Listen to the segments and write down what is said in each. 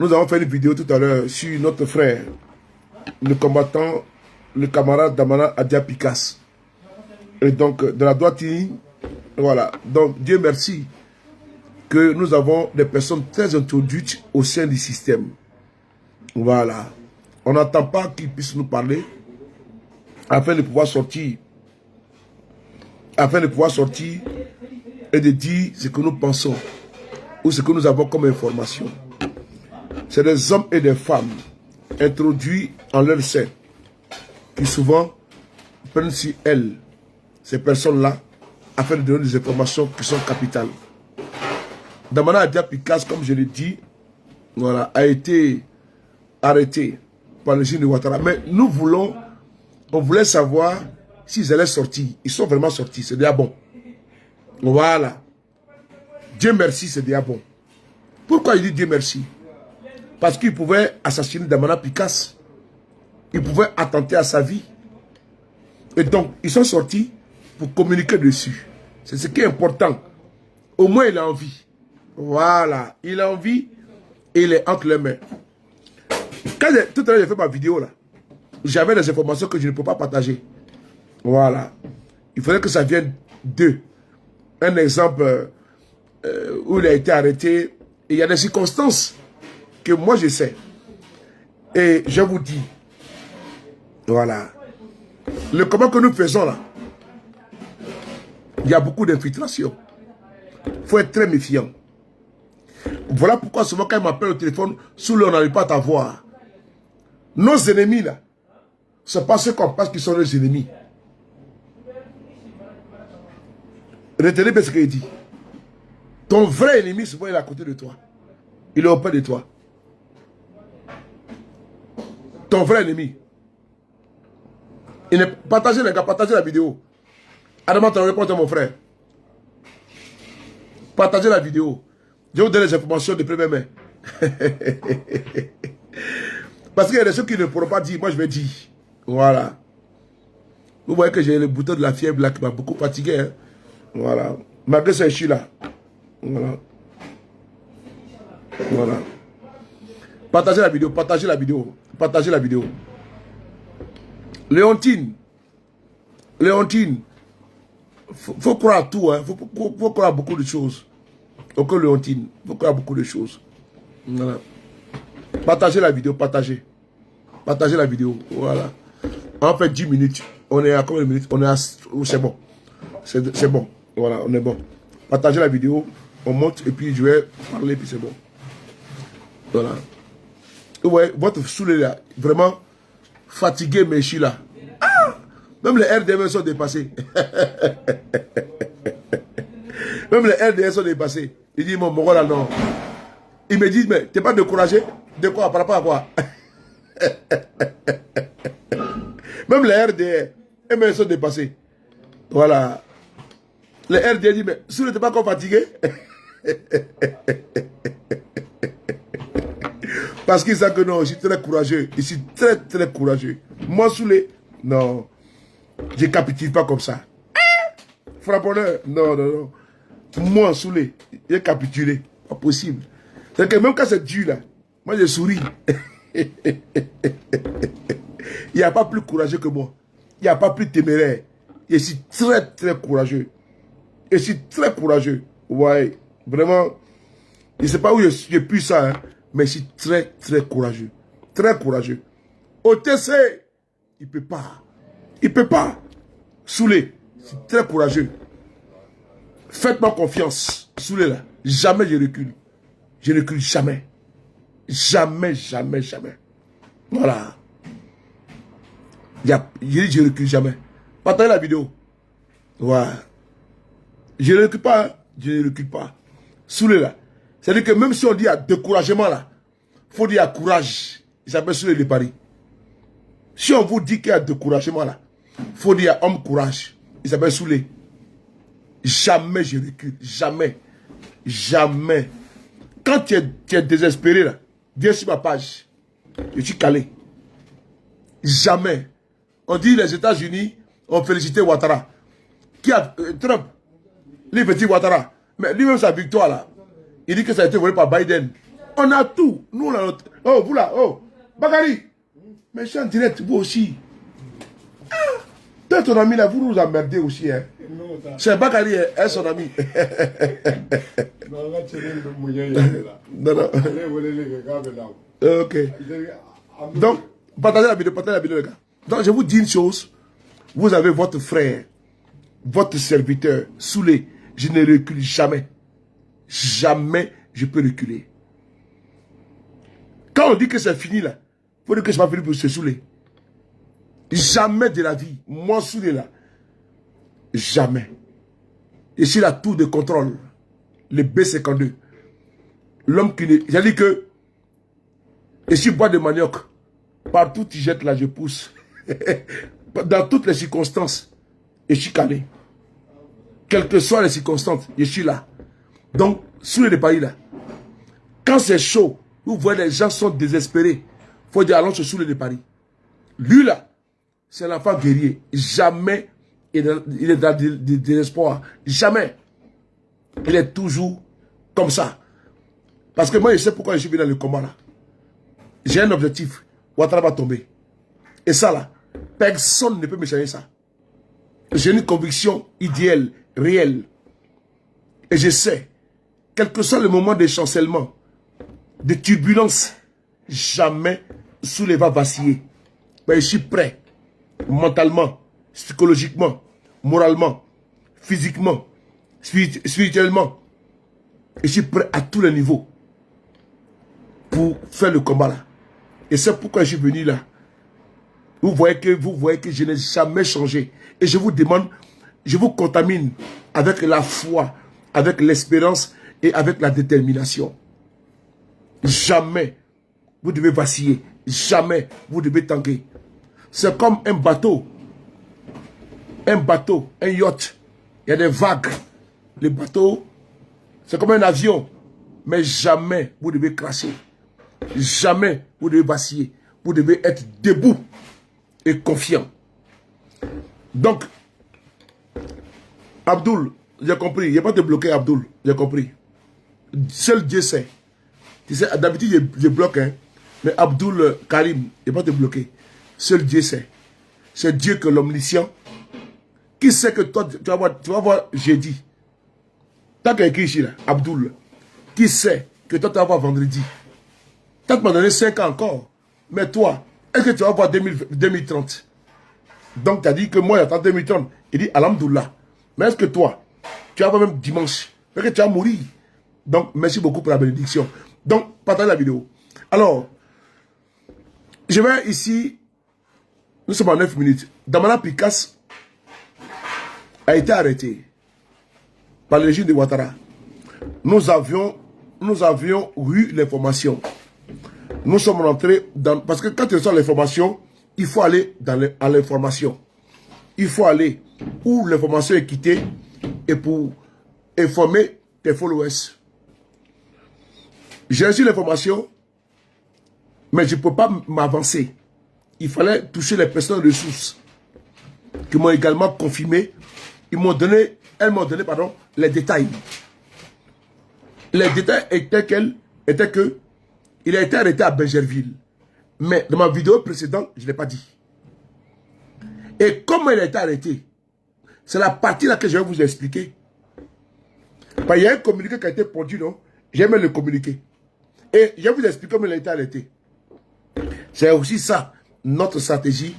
Nous avons fait une vidéo tout à l'heure sur notre frère, le combattant, le camarade Damana Adia Pikas. Et donc, de la droite ligne, voilà. Donc, Dieu merci que nous avons des personnes très introduites au sein du système. Voilà. On n'attend pas qu'ils puissent nous parler afin de pouvoir sortir. Afin de pouvoir sortir et de dire ce que nous pensons ou ce que nous avons comme information. C'est des hommes et des femmes introduits en leur sein qui souvent prennent sur elles, ces personnes-là, afin de donner des informations qui sont capitales. Damana Adia Pikas, comme je l'ai dit, voilà, a été arrêté par le général de Ouattara. Mais nous voulons, on voulait savoir s'ils allaient sortir. Ils sont vraiment sortis, c'est déjà bon. Voilà. Dieu merci, c'est déjà bon. Pourquoi il dit Dieu merci? Parce qu'il pouvait assassiner Damana Pikas. Il pouvait attenter à sa vie. Et donc, ils sont sortis pour communiquer dessus. C'est ce qui est important. Au moins, il a envie. Voilà. Il a envie et il est entre les mains. Tout à l'heure, j'ai fait ma vidéo là. J'avais des informations que je ne peux pas partager. Voilà. Il faudrait que ça vienne d'eux. Un exemple où il a été arrêté. Et il y a des circonstances que moi je sais. Et je vous dis, voilà. Le combat que nous faisons là, il y a beaucoup d'infiltration. Il faut être très méfiant. Voilà pourquoi souvent quand ils m'appellent au téléphone, sous le on n'arrive pas à t'avoir. Nos ennemis là, c'est pas ceux qu'on pense qu'ils sont nos ennemis. Retenez bien ce qu'il dit. Ton vrai ennemi, souvent il est à côté de toi. Il est auprès de toi. Ton vrai ennemi. Partagez les gars, partagez la vidéo. Adama Traoré, répondre à mon frère. Partagez la vidéo. Je vous donne les informations de première main. Parce qu'il y a des choses qui ne pourront pas dire, moi je vais dire. Voilà. Vous voyez que j'ai le bouton de la fièvre là qui m'a beaucoup fatigué. Hein? Voilà. Malgré ça, je suis là. Voilà. Voilà. Partagez la vidéo, partagez la vidéo. Partagez la vidéo. Léontine. Léontine. Faut croire à tout. Hein. Faut croire à beaucoup de choses. Ok, Léontine. Faut croire à beaucoup de choses. Voilà. Partagez la vidéo, partagez. Partagez la vidéo. Voilà. En fait, 10 minutes. On est à combien de minutes? On est à... C'est bon. C'est bon. Voilà, on est bon. Partagez la vidéo. On monte et puis je vais parler, puis c'est bon. Voilà. Ouais, votre saoulé là, vraiment fatigué, mais je suis là. Ah! Même les RDM sont dépassés. Même les RDM sont dépassés. Il dit, mon là, non. Il me dit, mais t'es pas découragé? De quoi? Par rapport à quoi? Même les RDM, ils sont dépassés. Voilà. Les RDM disent, mais si tu n'es pas encore fatigué? Parce qu'ils savent que non, je suis très courageux. Je suis très, très courageux. Moi, Soulé, non. Je ne capitule pas comme ça. Frapponneur, non, non, non. Moi, Soulé, j'ai capitulé. Pas possible. C'est que même quand c'est dur, là, moi, je souris. Il n'y a pas plus courageux que moi. Il n'y a pas plus téméraire. Je suis très, très courageux. Je suis très courageux. Ouais, vraiment. Je ne sais pas où je puis ça, hein, mais je suis très, très courageux. Très courageux. Au TC, il ne peut pas. Il ne peut pas. Soulé, je suis très courageux. Faites-moi confiance. Soulé, là, jamais je recule. Je ne recule jamais. Jamais, jamais, jamais. Voilà. Je ne recule jamais. Partagez la vidéo. Voilà. Je ne recule pas. Hein. Je ne recule pas. Soulé là. C'est-à-dire que même si on dit à découragement là, il faut dire à courage. Il s'appelle Soulé de Paris. Si on vous dit qu'il y a découragement là, il faut dire à homme courage. Il s'appelle Soulé. Jamais je recule. Jamais. Jamais. Quand tu es désespéré là, viens sur ma page. Je suis calé. Jamais. On dit les États-Unis ont félicité Ouattara. Qui a Trump, les petits Ouattara. Mais lui-même sa victoire là, il dit que ça a été volé par Biden. On a tout. Nous, on a notre... Oh, vous là, oh. Bakary. Mais je suis en direct, vous aussi. Ah, toi, ton ami là, vous nous emmerdez aussi. Hein. C'est Bakary, hein, son ami. Non, non. Ok. Donc, partagez la vidéo, les gars. Donc, je vous dis une chose. Vous avez votre frère, votre serviteur, Soulé. Je ne recule jamais. Jamais je peux reculer. Quand on dit que c'est fini là, il faut dire que je ne suis pas venu pour se saouler. Jamais de la vie. Moi, Soulé là. Jamais. Je suis la tour de contrôle. Le B52. L'homme qui ne... J'ai dit que je suis bois de manioc. Partout tu jettes là, je pousse. Dans toutes les circonstances, je suis calé. Quelles que soient les circonstances, je suis là. Donc, sous les pays là, quand c'est chaud, vous voyez les gens sont désespérés. Il faut dire allons se saouler de Paris. Lui là, c'est l'enfant guerrier. Jamais il est dans le désespoir. Jamais. Il est toujours comme ça. Parce que moi, je sais pourquoi je suis venu dans le combat là. J'ai un objectif. Ouattara va tomber. Et ça là, personne ne peut me changer ça. J'ai une conviction idéale, réelle. Et je sais, quel que soit le moment de chancellement, de turbulence, jamais Soulé va vaciller. Mais je suis prêt, mentalement, psychologiquement, moralement, physiquement, spirituellement. Et je suis prêt à tous les niveaux pour faire le combat là. Et c'est pourquoi je suis venu là. Vous voyez que je n'ai jamais changé. Et je vous demande, je vous contamine avec la foi, avec l'espérance et avec la détermination. Jamais vous devez vaciller. Jamais vous devez tanguer. C'est comme un bateau. Un bateau, un yacht. Il y a des vagues. Le bateau, c'est comme un avion. Mais jamais vous devez cracher. Jamais vous devez vaciller. Vous devez être debout et confiant. Donc, Abdoul, j'ai compris. Il n'y a pas de bloquer Abdoul. J'ai compris. Seul Dieu sait. Tu sais, d'habitude, je bloque. Hein, mais Abdoul Karim, il n'y a pas de bloquer. Seul Dieu sait. C'est Dieu que l'omniscient. Qui sait que toi, tu vas voir jeudi. T'as quelqu'un ici, là, Abdoul. Qui sait que toi, tu vas voir vendredi. Toi, tu m'as donné 5 ans encore. Mais toi, est-ce que tu vas voir 2030? Donc, tu as dit que moi, j'attends 2030. Il dit, Alhamdoulilah. Mais est-ce que toi, tu vas voir même dimanche? Parce que tu vas mourir. Donc, merci beaucoup pour la bénédiction. Donc, partagez la vidéo. Alors, je vais ici, nous sommes en 9 minutes. Damana Picasse a été arrêté par le régime de Ouattara. Nous avions eu l'information. Nous sommes rentrés dans... Parce que quand tu reçois l'information, il faut aller à l'information. Il faut aller où l'information est quittée et pour informer tes followers. J'ai reçu l'information, mais je ne peux pas m'avancer. Il fallait toucher les personnes ressources qui m'ont également confirmé. Elles m'ont donné, pardon, les détails. Les détails étaient que il a été arrêté à Bergerville. Mais dans ma vidéo précédente, je ne l'ai pas dit. Et comment il a été arrêté, c'est la partie là que je vais vous expliquer. Il y a un communiqué qui a été produit, non? J'aime le communiquer. Et je vais vous expliquer comment il a été arrêté. C'est aussi ça, notre stratégie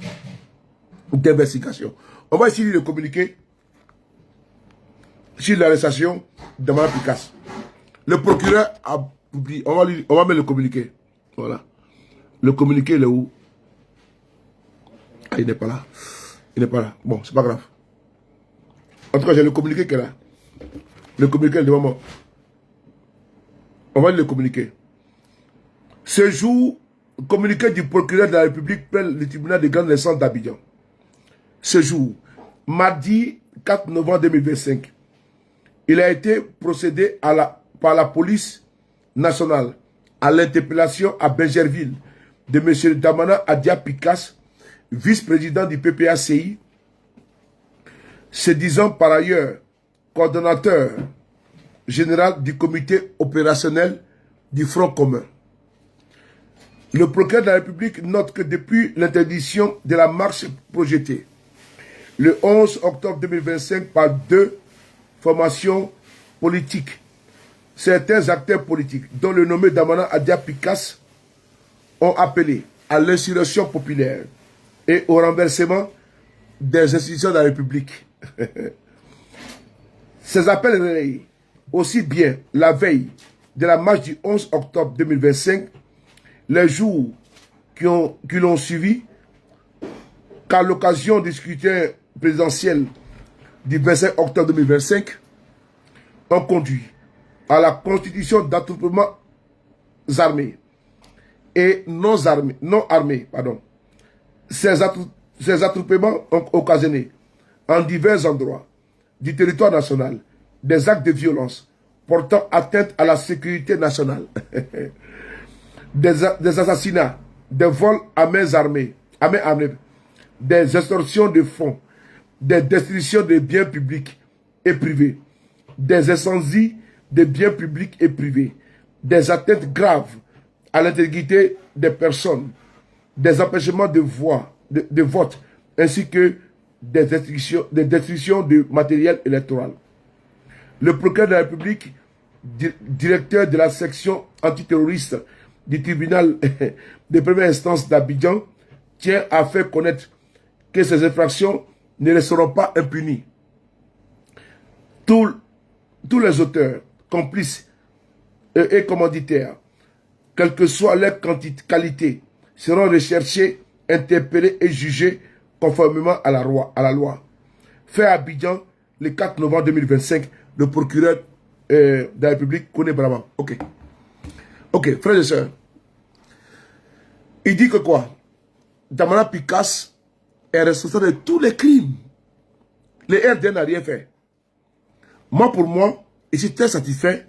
d'investigation. On va essayer de le communiquer sur l'arrestation de Mme Picasse. Le procureur a publié, on va mettre le communiqué. Voilà. Le communiqué, il est où? Ah, il n'est pas là. Il n'est pas là. Bon, c'est pas grave. En tout cas, j'ai le communiqué qui est là. Le communiqué est devant moi. On va le communiquer. Ce jour, communiqué du procureur de la République près le tribunal de grande instance d'Abidjan. Ce jour, mardi 4 novembre 2025, il a été procédé par la police nationale à l'interpellation à Bergerville de M. Damana Adia Picasse, vice-président du PPACI, se disant par ailleurs coordonnateur général du comité opérationnel du Front commun. Le procureur de la République note que depuis l'interdiction de la marche projetée, le 11 octobre 2025 par deux formations politiques, certains acteurs politiques, dont le nommé Damana Adia Pikas, ont appelé à l'insurrection populaire et au renversement des institutions de la République. Ces appels relayés aussi bien la veille de la marche du 11 octobre 2025, les jours qui l'ont suivi, qu'à l'occasion du scrutin présidentiel du 25 octobre 2025, ont conduit à la constitution d'attroupements armés et non armés. Ces attroupements ont occasionné en divers endroits du territoire national des actes de violence portant atteinte à la sécurité nationale, des assassinats, des vols à main armée, des extorsions de fonds, des destructions de biens publics et privés, des incendies de biens publics et privés, des atteintes graves à l'intégrité des personnes, des empêchements de vote, ainsi que des destructions de matériel électoral. Le procureur de la République, directeur de la section antiterroriste du tribunal de première instance d'Abidjan, tient à faire connaître que ces infractions ne resteront pas impunies. Tous les auteurs, complices et commanditaires, quelle que soit leur qualité, seront recherchés, interpellés et jugés conformément à la loi. Fait à Abidjan, le 4 novembre 2025, le procureur de la République connaît Brahma. Ok. Ok, frères et sœurs. Il dit que quoi? Damana Pikas est responsable de tous les crimes. Le RDN n'a rien fait. Moi, pour moi, je suis très satisfait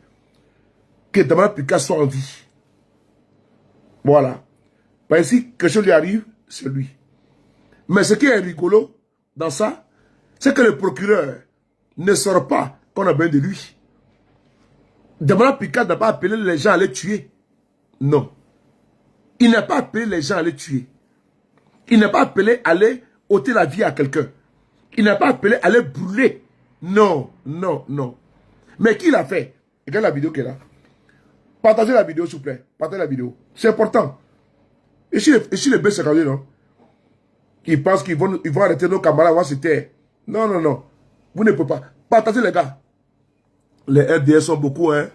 que Damana Pikas soit en vie. Voilà. Parce que si quelque chose lui arrive, c'est lui. Mais ce qui est rigolo dans ça, c'est que le procureur ne sort pas qu'on a besoin de lui. Damana Pikas n'a pas appelé les gens à les tuer. Non. Il n'a pas appelé les gens à les tuer. Il n'a pas appelé à aller ôter la vie à quelqu'un. Il n'a pas appelé à les brûler. Non, non, non. Mais qui l'a fait? Regarde la vidéo qui est là. Partagez la vidéo, s'il vous plaît. Partagez la vidéo. C'est important. Et si les B52, non? Ils pensent qu'ils vont arrêter nos camarades, voir c'était. Non, non, non. Vous ne pouvez pas. Partagez les gars. Les RDS sont beaucoup, hein.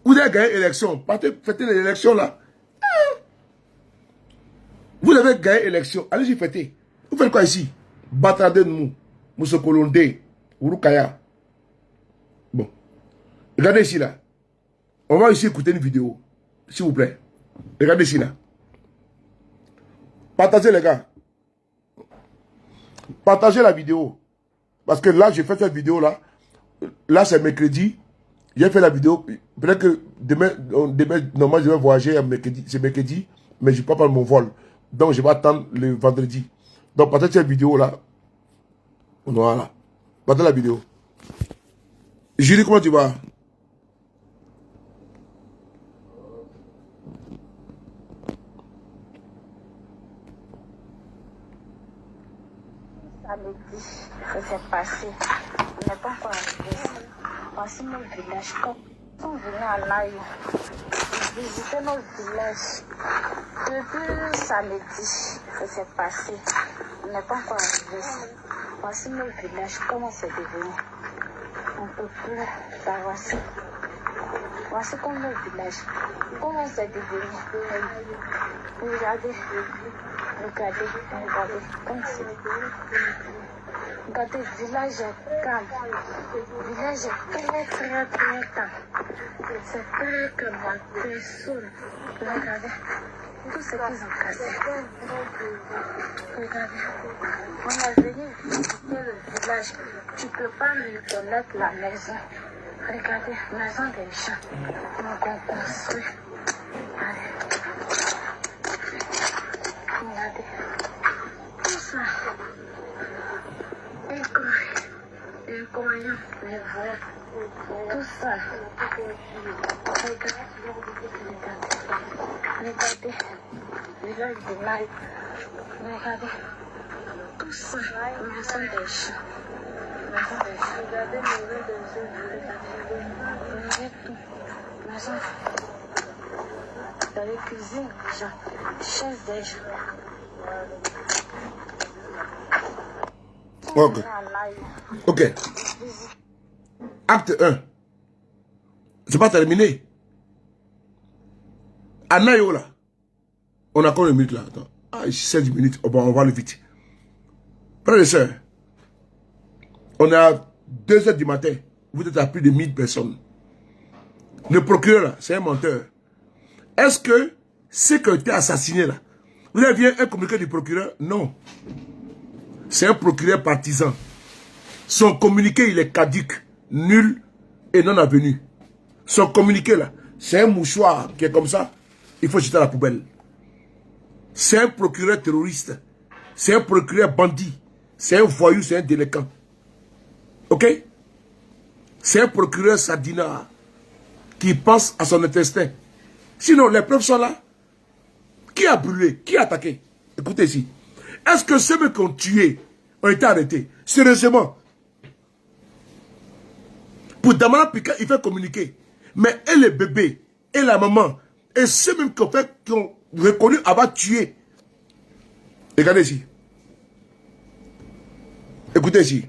Vous avez gagné l'élection. Fêtez l'élection là. Vous avez gagné l'élection. Allez-y fêter. Vous faites quoi ici? Batade de nous. Moussokolonde. Urukaya. Bon. Regardez ici là. On va ici écouter une vidéo. S'il vous plaît. Regardez ici là. Partagez les gars. Partagez la vidéo. Parce que là, j'ai fait cette vidéo là. Là, c'est mercredi. J'ai fait la vidéo. Peut-être que demain, normalement, je vais voyager c'est mercredi. Mais je ne peux pas prendre mon vol. Donc, je vais attendre le vendredi. Donc, partagez cette vidéo là. Voilà. Partagez la vidéo. Julie, comment tu vas? Samedi, ça s'est passé. On n'est pas encore arrivé. Voici nos villages. Quand ils sont venus à Nayo, ils visitaient nos villages. Depuis samedi, ça s'est passé. On n'est pas encore arrivé. Voici nos villages. Comment c'est devenu? On ne peut plus savoir. Voici comme nos villages. Comment c'est devenu? Regardez. Regardez, comme c'est. Regardez, le village est calme. Le village est très calme. C'est très calme, la personne. Regardez, tout ce qu'ils ont cassé. Regardez, on est venu visiter le village. Tu ne peux pas lui connaître la maison. Regardez, maison des gens. Donc on construit. Allez. Regardez. Tout ça. Incroyable. Les vols. Tout ça. Regardez. Regardez, village de Maï. Regardez, tout ça, maison des gens. Maison des gens. Regardez, maison des gens. Regardez tout. Maison. Dans les cuisines des gens. Chaises des gens. Ok. Ok. Acte 1. C'est pas terminé. Anayo là. On a combien de minutes là? Attends. Ah, 16 minutes. Oh, bon, on va aller vite. Frères et sœurs, on est à 2 h du matin. Vous êtes à plus de 1000 personnes. Le procureur là, c'est un menteur. Est-ce que ceux qui ont été assassinés là, vous avez vu un communiqué du procureur? Non. C'est un procureur partisan. Son communiqué, il est caduc, nul et non avenu. Son communiqué là, c'est un mouchoir qui est comme ça. Il faut jeter à la poubelle. C'est un procureur terroriste. C'est un procureur bandit. C'est un voyou, c'est un délinquant. Ok? C'est un procureur sardinard qui pense à son intestin. Sinon, les preuves sont là. Qui a brûlé? Qui a attaqué? Écoutez ici. Est-ce que ceux qui ont tué ont été arrêtés? Sérieusement. Pour Damana Pika, il fait communiquer. Mais et les bébés, et la maman, et ceux mêmes qui ont reconnu avoir tué. Regardez ici. Écoutez ici.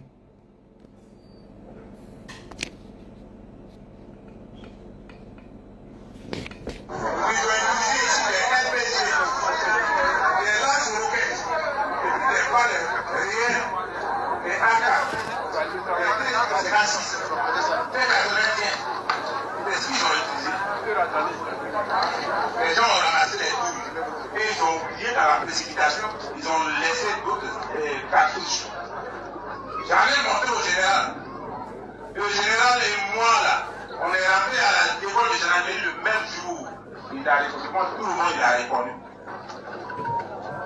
Les gens ont ramassé les douilles et ils ont oublié dans la précipitation, ils ont laissé d'autres cartouches. J'en ai montré au général. Le général et moi là, on est rentré à la l'école de gendarmerie le même jour. Il a répondu, tout le monde il a répondu.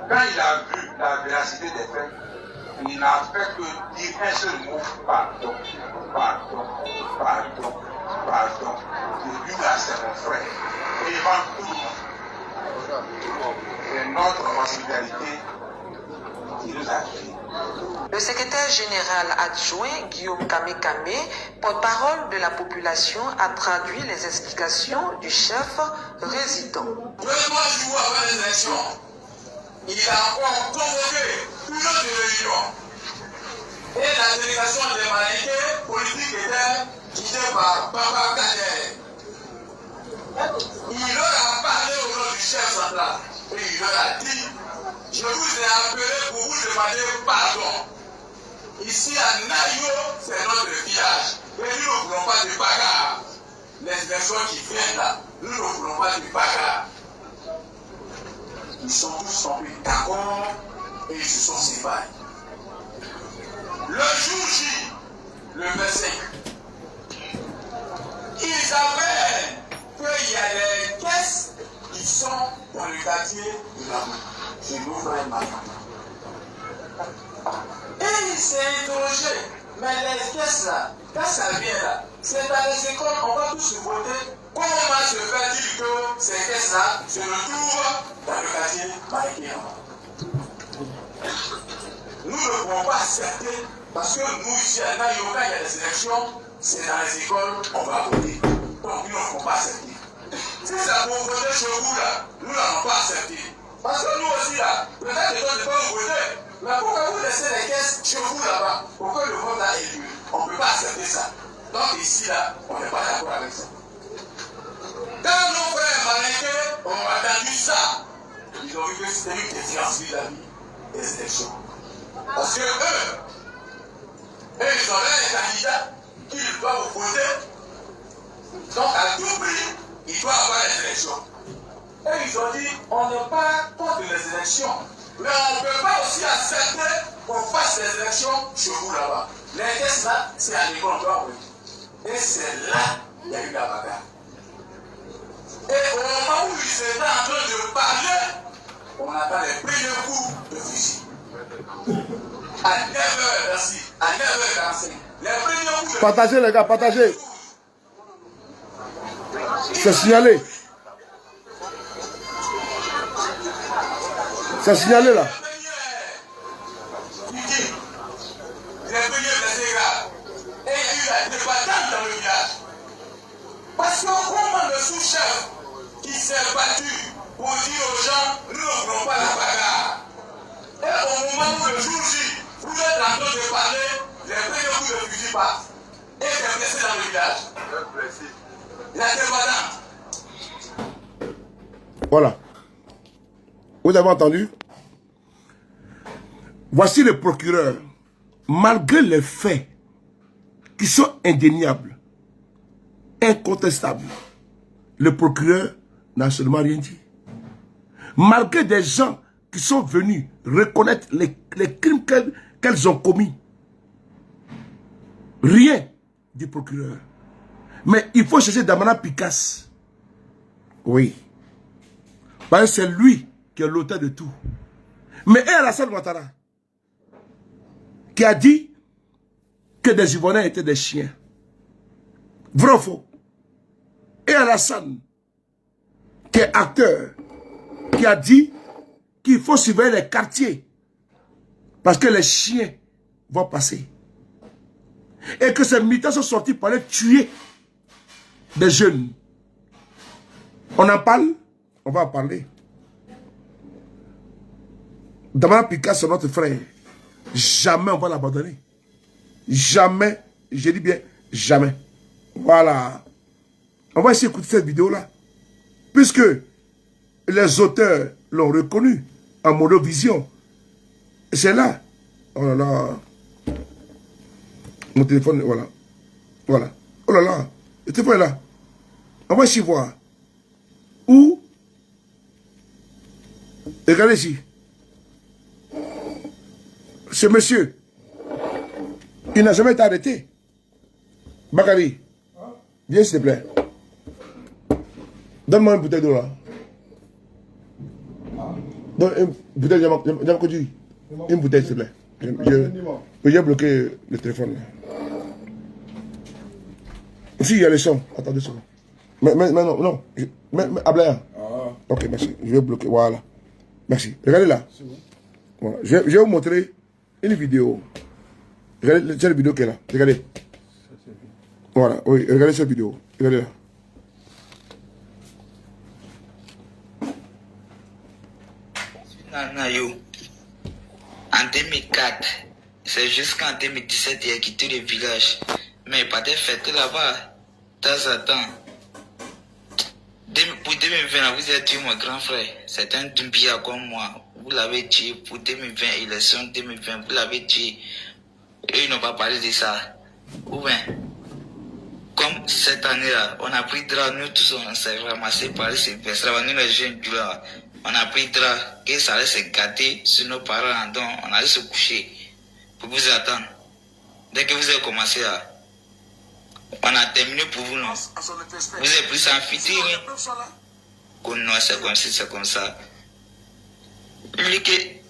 Quand il a vu la véracité des faits, il n'a fait que dire un seul mot, pardon, pardon, pardon, pardon. Et lui là c'est mon frère. Et devant tout le monde. C'est notre hospitalité qui nous a créés. Le secrétaire général adjoint Guillaume Kamekame, porte-parole de la population, a traduit les explications du chef résident. 2 jours avant les élections, il a encore convoqué une autre réunion. Et la délégation des Malinqués politiques était guidée par Papa Kader. Il leur a parlé au nom du chef central. Et il leur a dit, je vous ai appelé pour vous demander pardon. Ici à Nayo, c'est notre village. Et nous ne voulons pas de bagarre. Les personnes qui viennent là, nous ne voulons pas de bagarre. Ils sont tous tombés d'accord et ils se sont séparés. Le jour J, le 25, ils avaient qu'il y a des caisses qui sont dans le quartier de la rue. Chez nos frères Maman. Et il s'est interrogé, mais les caisses là, quand ça vient là, c'est dans les écoles, on va tous se voter. Comment se fait-il que ces caisses là se retrouvent dans le quartier Maïkéa? Nous ne pouvons pas accepter, parce que nous ici à Nayoka, il y a des élections, c'est dans les écoles, on va voter. Donc nous ne pouvons pas accepter. Si ça pour voter chez vous là, nous n'allons pas accepter. Parce que nous aussi là, peut-être que nous ne pouvons pas voter. Mais pourquoi vous laissez les caisses chez vous là-bas? Pourquoi le vote a élu? On ne peut pas accepter ça. Donc ici là, on n'est pas d'accord avec ça. Quand nos frères Malinqués ont attendu ça, ils ont vu que c'était une défiance vis-à-vis des élections. Parce que eux, ils ont un candidat qu'ils doivent voter. Donc à tout prix, il doit avoir les élections. Et ils ont dit, on n'est pas contre les élections. Mais on ne peut pas aussi accepter qu'on fasse les élections chez vous là-bas. Les caisses là, c'est à l'école, on doit voter. Et c'est là qu'il y a eu la bagarre. Et au moment où ils étaient en train de parler, on attend les premiers coups de fusil. À 9h, merci. À 9h45. Les premiers coups de fusil. Partagez les gars, partagez. C'est signalé. C'est signalé là. Parce qu'on comprend le sous-chef qui s'est battu pour dire aux gens, nous ne voulons pas la bagarre. Et au moment où le jour J, vous êtes en train de parler, les premiers coups de fusil passent. Et c'est blessé dans le village. La dévoilante. Voilà. Vous avez entendu? Voici le procureur. Malgré les faits qui sont indéniables, incontestables, le procureur n'a seulement rien dit. Malgré des gens qui sont venus reconnaître les crimes qu'elles ont commis, rien du procureur. Mais il faut chercher Damana Picasse. Oui. Parce que c'est lui qui est l'auteur de tout. Mais Alassane Ouattara, qui a dit que des Ivoiriens étaient des chiens. Vrai ou faux? Et Alassane, qui est acteur, qui a dit qu'il faut surveiller les quartiers parce que les chiens vont passer. Et que ces militants sont sortis pour aller tuer des jeunes. On en parle? On va en parler. Damana Picasse, c'est notre frère. Jamais on va l'abandonner. Jamais, je dis bien jamais. Voilà. On va essayer d'écouter cette vidéo-là. Puisque les auteurs l'ont reconnu en monovision. C'est là. Oh là là. Mon téléphone, voilà. Voilà. Oh là là. Le téléphone est là. On va essayer de voir. Où? Regardez ici. Ce monsieur, il n'a jamais été arrêté. Bakary, viens s'il te plaît. Donne-moi une bouteille d'eau là. Donne une bouteille de une bouteille s'il te plaît. J'ai bloqué le téléphone là. Ici il y a le son. Attendez ça. Mais non, non. Mais Ablaïa. Ok, merci. Je vais bloquer. Voilà. Merci. Regardez là. Voilà. Je vais vous montrer une vidéo. Regardez cette vidéo qui est là. Regardez. Voilà. Oui, regardez cette vidéo. Regardez là. En 2004, c'est jusqu'en 2017 qu'il a quitté le village. Mais il partait fêter là-bas, de temps en temps. Pour 2020, vous êtes tué mon grand frère. C'est un Dumbia comme moi. Vous l'avez tué pour 2020, élection 2020. Vous l'avez tué. Et ils n'ont pas parlé de ça. Ou bien, comme cette année-là, on a pris drap, nous tous on s'est ramassés par les Sylvestre. Nous les jeunes du là, on a pris drap, que ça allait se gâter sur nos parents, donc on allait se coucher pour vous attendre. Dès que vous avez commencé à... On a terminé pour vous, non? Vous avez pris ça en fitiri. Non, c'est comme si, c'est comme ça. Lui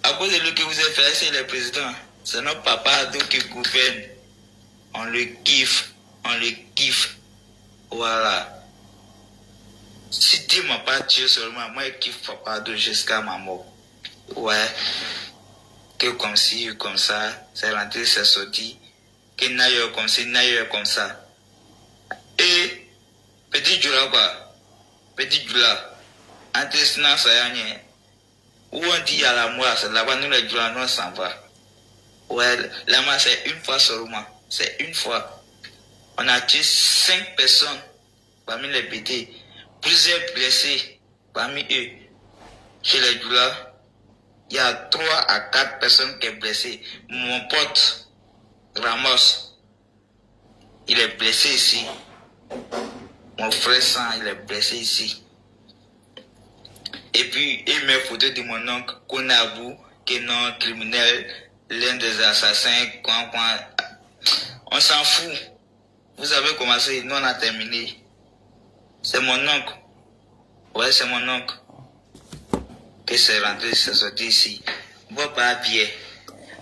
à cause de lui que vous avez fait, c'est le président. C'est notre papa qui gouverne. On le kiffe. On le kiffe. Voilà. Si Dieu m'a pas tué seulement, moi je kiffe papa Ado jusqu'à ma mort. Ouais. Que comme ci, comme ça, c'est rentré, c'est sorti. Que n'aille comme ci, n'aille comme ça. Et petit Djoula quoi, petit Djoula, entre Sina Sayanye, où on dit à la mort, c'est là-bas nous les Djoula nous s'en va. Ouais, là-bas c'est une fois seulement, c'est une fois. On a tué 5 personnes parmi les BT, plusieurs blessés parmi eux. Chez les Djoula, il y a 3 à 4 personnes qui sont blessées. Mon pote Ramos, il est blessé ici. Mon frère sang, il est blessé ici. Et puis, il met photo de mon oncle, Konabou, qui est non criminel, l'un des assassins, On s'en fout. Vous avez commencé, nous on a terminé. C'est mon oncle. Ouais, c'est mon oncle. Que c'est rentré, c'est sorti ici. Bon, pas bien.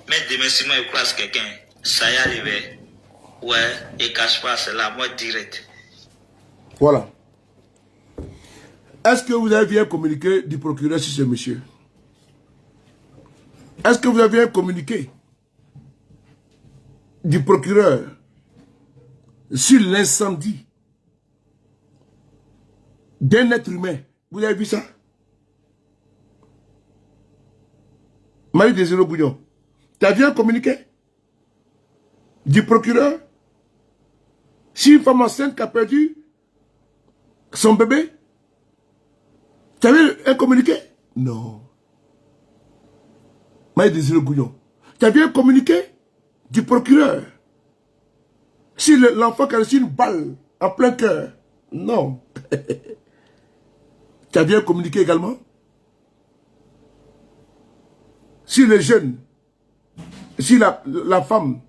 Mais demain, si moi je croise quelqu'un, ça y arrive. Ouais, il cache pas, c'est la mort directe. Voilà. Est-ce que vous avez bien communiqué du procureur sur ce monsieur? Est-ce que vous avez un communiqué du procureur sur l'incendie d'un être humain? Vous avez vu ça? Marie-Désiré Bouillon, tu as vu un communiqué du procureur sur une femme enceinte qui a perdu son bébé? Tu as vu un communiqué? Non. Marie-Désiré Bouillon, tu as vu un communiqué du procureur sur l'enfant qui a reçu une balle en plein cœur? Non. Tu as vu un communiqué également sur les jeunes, sur la femme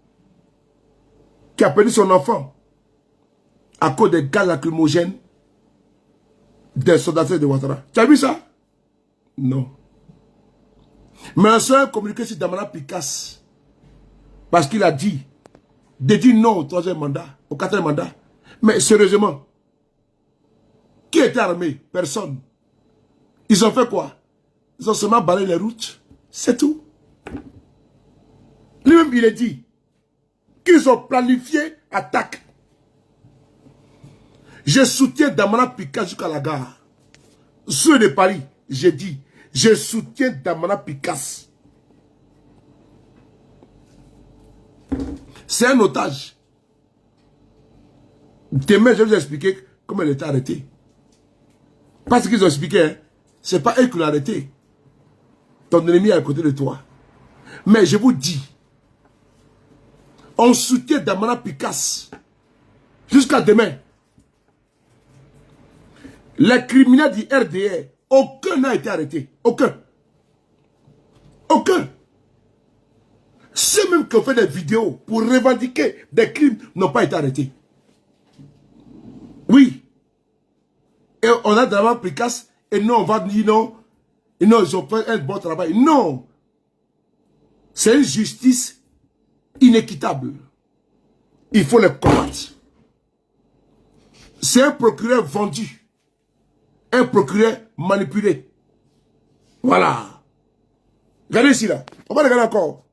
qui a perdu son enfant à cause des gaz lacrymogènes des soldats de Ouattara? Tu as vu ça? Non. Mais un seul communiqué sur Damana Picasse, parce qu'il a dit non au 3e mandat, au 4e mandat. Mais sérieusement, qui était armé? Personne. Ils ont fait quoi? Ils ont seulement balayé les routes. C'est tout. Lui-même, il a dit qu'ils ont planifié attaque. Je soutiens Damana Picasse jusqu'à la gare. Ceux de Paris, j'ai dit, je soutiens Damana Picasse. C'est un otage. Demain, je vais vous expliquer comment il était arrêté. Parce qu'ils ont expliqué, hein, ce n'est pas eux qui l'ont arrêté. Ton ennemi est à côté de toi. Mais je vous dis, on soutient Damana Picasse jusqu'à demain. Les criminels du RDR, aucun n'a été arrêté. Aucun. Aucun. Ceux même qui ont fait des vidéos pour revendiquer des crimes n'ont pas été arrêtés. Oui. Et on a Damana Picasse et nous on va dire non. Et non, ils ont fait un bon travail. Non. C'est une justice inéquitable. Il faut les combattre. C'est un procureur vendu. Un procureur manipulé. Voilà. Regardez ici là. On va regarder encore.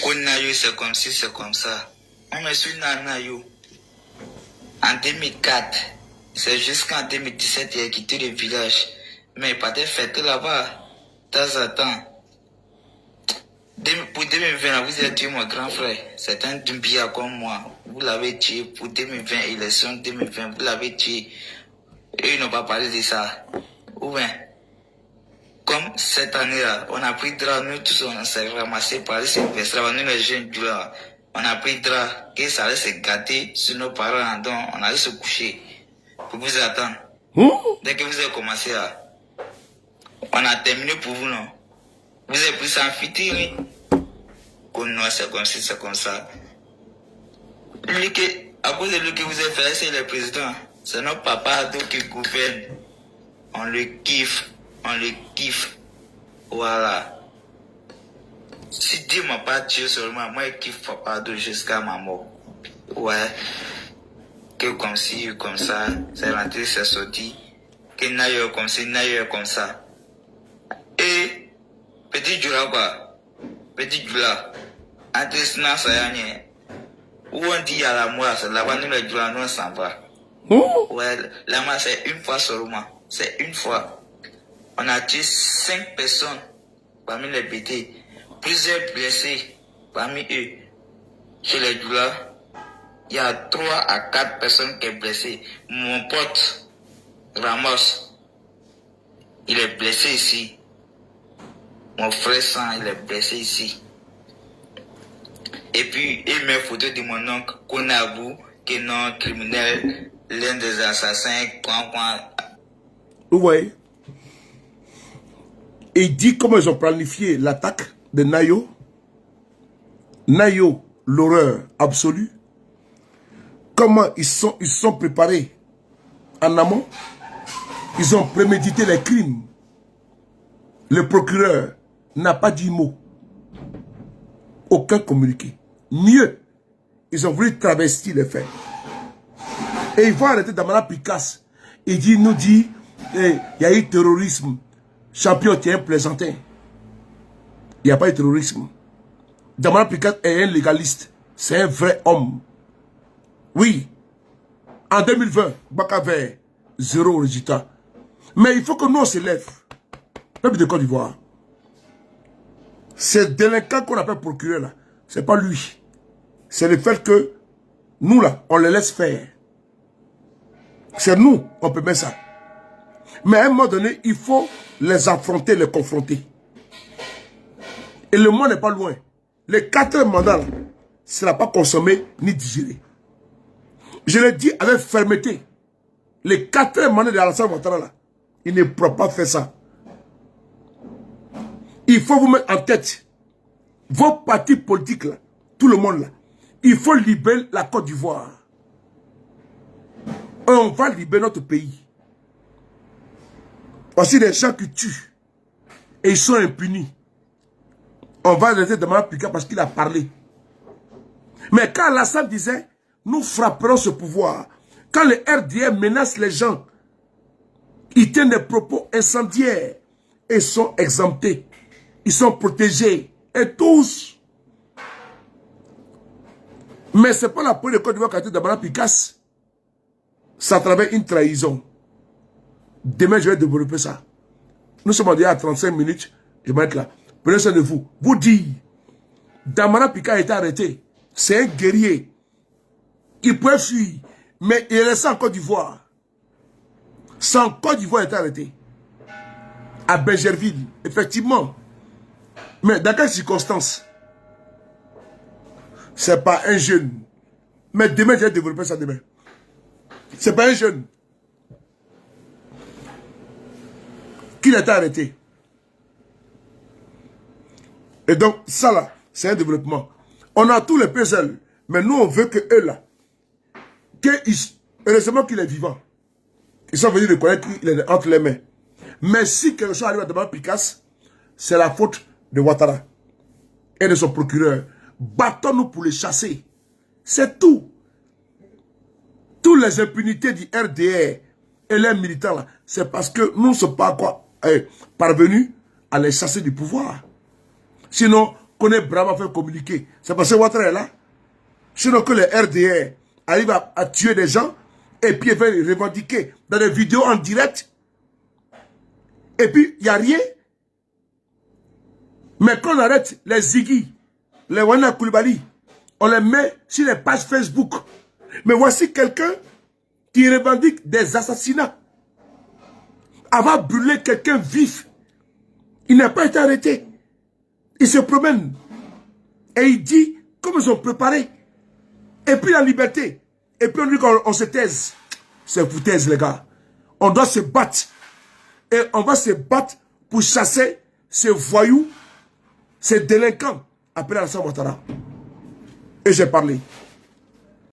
Konayo, c'est comme si, c'est comme ça. On me suit Nanayo. En 2004, c'est jusqu'en 2017 il a quitté le village. Mais pas de fête là-bas. De temps en temps. Pour 2020, vous avez tué mon grand frère. C'est un Dumbia comme moi. Vous l'avez tué pour 2020, élection 2020. Vous l'avez tué. Et ils n'ont pas parlé de ça. Ou bien, comme cette année-là, on a pris drap, nous tous on s'est ramassés par les Sylvestre, nous les jeunes du là, on a pris drap, que ça allait se gâter sur nos parents, donc on allait se coucher pour vous attendre. Dès que vous avez commencé à, on a terminé pour vous, non? Vous avez pris ça en fitiri. Comme nous, c'est comme si, c'est comme ça. Lui que, à cause de lui que vous avez fait, c'est le président. C'est notre papa qui gouverne. On le kiffe. On le kiffe. Voilà. Si Dieu m'a pas tué seulement, moi je kiffe papa d'eau jusqu'à ma mort. Ouais. Que comme ci, comme ça, c'est rentré, c'est sorti. Que n'aille comme ci, n'aille comme ça. Et, petit Djoula quoi. Petit Djoula. Entre Sina Sayane. Où on dit à la mort, c'est là-bas nous les Djoula, nous on s'en va. Ouais, là-bas c'est une fois seulement. C'est une fois. On a tué 5 personnes parmi les BT. Plusieurs blessés parmi eux. Chez les Djoula, il y a 3 à 4 personnes qui sont blessées. Mon pote, Ramos, il est blessé ici. Mon frère Sang, il est blessé ici. Et puis, il met photo de mon oncle, Konabou, qui est non criminel, l'un des assassins, Ouais. Et il dit comment ils ont planifié l'attaque de Nayo. Nayo, l'horreur absolue. Comment ils sont préparés en amont. Ils ont prémédité les crimes. Le procureur n'a pas dit mot. Aucun communiqué. Mieux, ils ont voulu travestir les faits. Et ils vont arrêter Damana Picasse. Il nous dit, y a eu terrorisme. Champion, tu es un plaisantin. Il n'y a pas eu terrorisme. Damara Picasse est un légaliste. C'est un vrai homme. Oui. En 2020, Baka avait 0 résultat. Mais il faut que nous on se lève. Peuple de Côte d'Ivoire. Ce délinquant qu'on appelle procureur là, c'est pas lui. C'est le fait que nous là, on les laisse faire. C'est nous, on peut mettre ça. Mais à un moment donné, il faut les affronter, les confronter. Et le mois n'est pas loin. Les 4 mandats là, ne sera pas consommé ni digéré. Je le dis avec fermeté. Les 4 mandats de Alassane Ouattara là, il ne pourra pas faire ça. Il faut vous mettre en tête. Vos partis politiques là, tout le monde là, il faut libérer la Côte d'Ivoire. On va libérer notre pays. Voici des gens qui tuent. Et ils sont impunis. On va arrêter de Damara Picasse parce qu'il a parlé. Mais quand Alassane disait, nous frapperons ce pouvoir. Quand le RDR menace les gens, ils tiennent des propos incendiaires. Et sont exemptés. Ils sont protégés. Et tous. Mais ce n'est pas la police de Côte d'Ivoire qui a été Damara Picasse. Ça travers une trahison. Demain, je vais développer ça. Nous sommes déjà à 35 minutes. Je vais être là. Prenez soin de vous. Vous dites, Damara Picasse a été arrêté. C'est un guerrier. Il pouvait fuir. Mais il est resté en Côte d'Ivoire. Sans Côte d'Ivoire, il a été arrêté. À Bergerville, effectivement. Mais dans quelles circonstances? C'est pas un jeune. Mais demain, je vais développer ça demain. C'est pas un jeune. Qui a été arrêté. Et donc, ça là, c'est un développement. On a tous les puzzles. Mais nous, on veut que eux là, heureusement qu'il est vivant. Ils sont venus reconnaître qu'il est entre les mains. Mais si quelque chose arrive à Damara Picasse, c'est la faute de Ouattara et de son procureur. Battons-nous pour les chasser. C'est tout. Toutes les impunités du RDR et les militants là, c'est parce que nous ne sommes pas parvenus à les chasser du pouvoir. Sinon, qu'on ait bravement fait communiquer. C'est parce que Ouattara est là. Sinon que le RDR arrive à tuer des gens et puis il va les revendiquer dans des vidéos en direct. Et puis, il n'y a rien. Mais quand on arrête les Ziggy, les Wana Koulibaly, on les met sur les pages Facebook. Mais voici quelqu'un qui revendique des assassinats. Avoir brûlé quelqu'un vif. Il n'a pas été arrêté. Il se promène. Et il dit, comme ils ont préparé. Et puis la liberté. Et puis on dit qu'on se taise. C'est foutaise, les gars. On doit se battre. Et on va se battre pour chasser ces voyous, ces délinquants, appelés Alassane Ouattara. Et j'ai parlé.